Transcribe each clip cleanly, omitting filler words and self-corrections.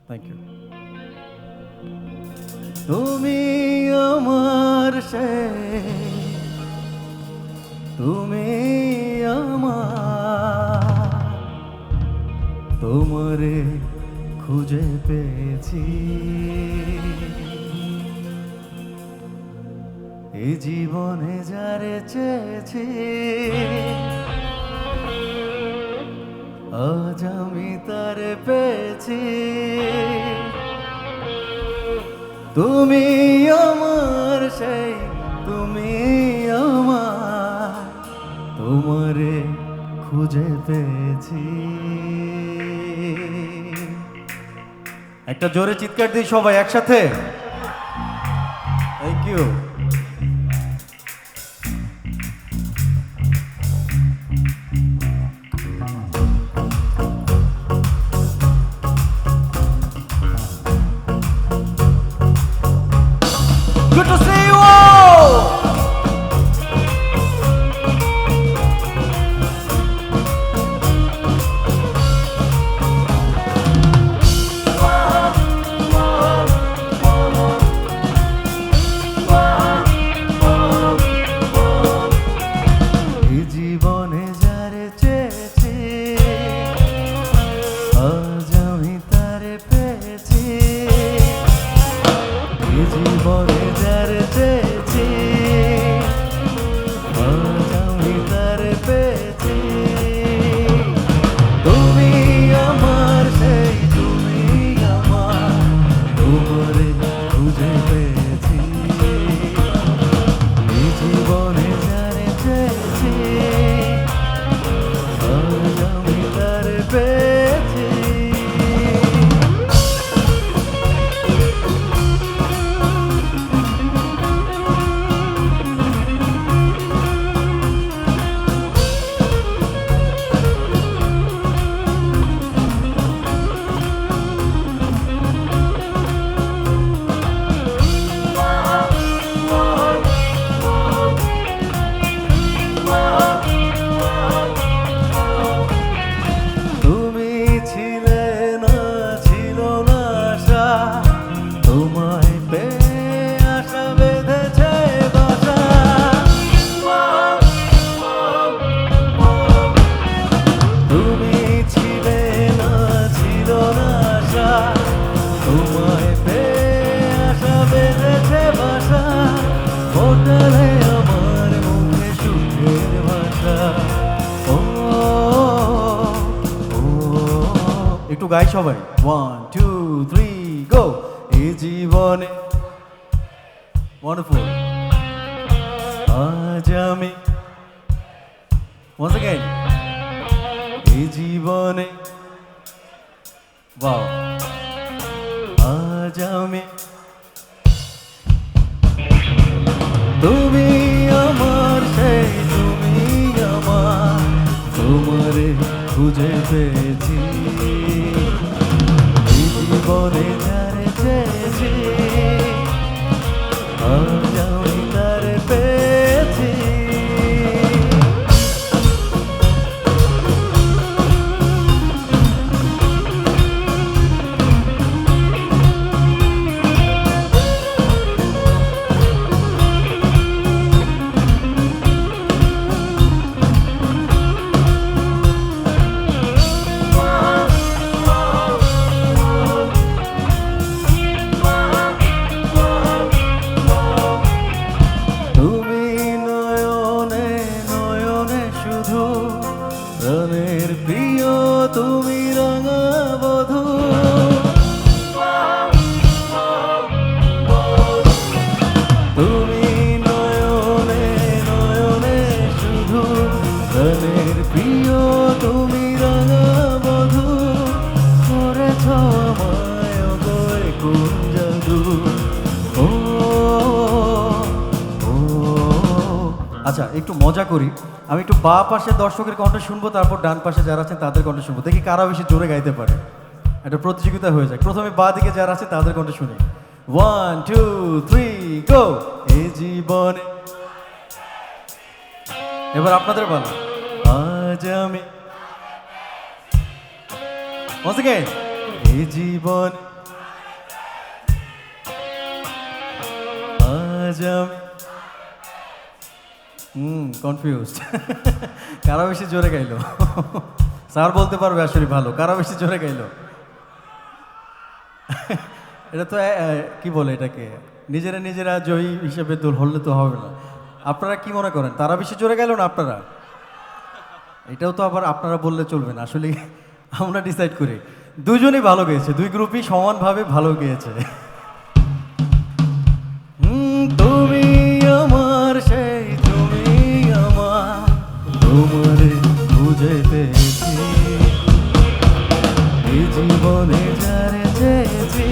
Thank you. তুমি আমার সে, তুমি আমার, তোমারে খুঁজে পেয়েছি এই জীবনে যারে চেয়েছি, আজ আমি তারে পেয়েছি। তুমি আমার সেই, তুমি আমার, তোমারে খুঁজে পেয়েছি। একটা জোরে চিৎকার দিই সবাই একসাথে। Thank you. Good to see you all! এই জীবনে যারে চেয়েছি, আজ আমি তারে পেয়েছি। এই জীবনে যারে চেয়েছি, আজ আমি তারে পেয়েছি। তুমি আমার সেই, তুমি আমার, তোমারে খুঁজে পেয়েছি। এই জীবনে যারে চেয়েছি, আজ আমি তারে পেয়েছি। তুমি ছিলে না, ছিল না আশা, তোমায় পেয়ে আশা বেঁধেছে বাসা। তুমি ছিলে না, ছিল না আশা, তোমায় পেয়ে আশা বেঁধেছে বাসা। ফোটালে আমার মুখে সুখের ভাষা। ও একটু গাই সবাই, 1 2 3 গো। এই জীবনে ওয়ান্ডারফুল, আজ আমি once again, এই জীবনে ওয়াও, আজ আমি, তুমি আমার সেই, তুমি আমার, তোমারে খুঁজে পেয়েছি। এই জীবনে যারে চেয়েছি, আজ আমি তারে পেয়েছি। তুমি নয়নে নয়নে শুধু, প্রাণের প্রিয় তুমি রাঙা বধূ। তুমি নয়নে নয়নে শুধু, প্রাণের প্রিয় তুমি রাঙা বধূ। করেছ আমায় অগয় কোন জাদু। ও আচ্ছা, একটু মজা করি। আমি একটু বাঁ পাশে দর্শকের কণ্ঠ শুনবো, তারপর ডান পাশে যারা আছেন তাদের কণ্ঠ শুনবো। দেখি কারা বেশি জোরে গাইতে পারে। একটা প্রতিযোগিতা হয়ে যায়। প্রথমে বাঁ দিকে যারা আছে তাদের কণ্ঠ শুনি। 1 2 3 গো। এই জীবনে, এবার আপনাদের বলো। আজ আমি once again, এই জীবন আজ আমি কনফিউজড। কারা বেশি জোরে গাইলো? স্যার বলতে পারবে আসলে ভালো, কারা বেশি জোরে গাইলো? এটা তো কি বলে এটাকে, নিজেরা নিজেরা জয়ী হিসেবে দোল হলে তো হবে না। আপনারা কি মনে করেন, তারা বেশি জোরে গেল না আপনারা? এটাও তো আবার আপনারা বললে চলবে না, আসলে আমরা ডিসাইড করি। দুজনই ভালো গেয়েছে, দুই গ্রুপই সমানভাবে ভালো গেয়েছে। তুমি আমার সেই, তুমি আমার, তোমারে খুঁজে পেয়েছি এই জীবনে যারে চেয়েছি,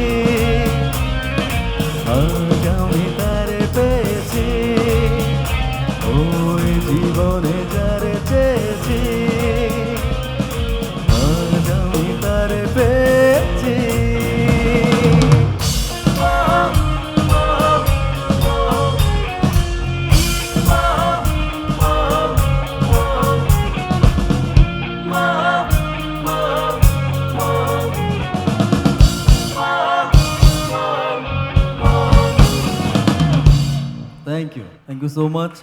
আজ আমি তারে পেয়েছি, ওই জীবনে যারে চেয়েছি, আজ আমি তারে পেয়েছি। Thank you so much.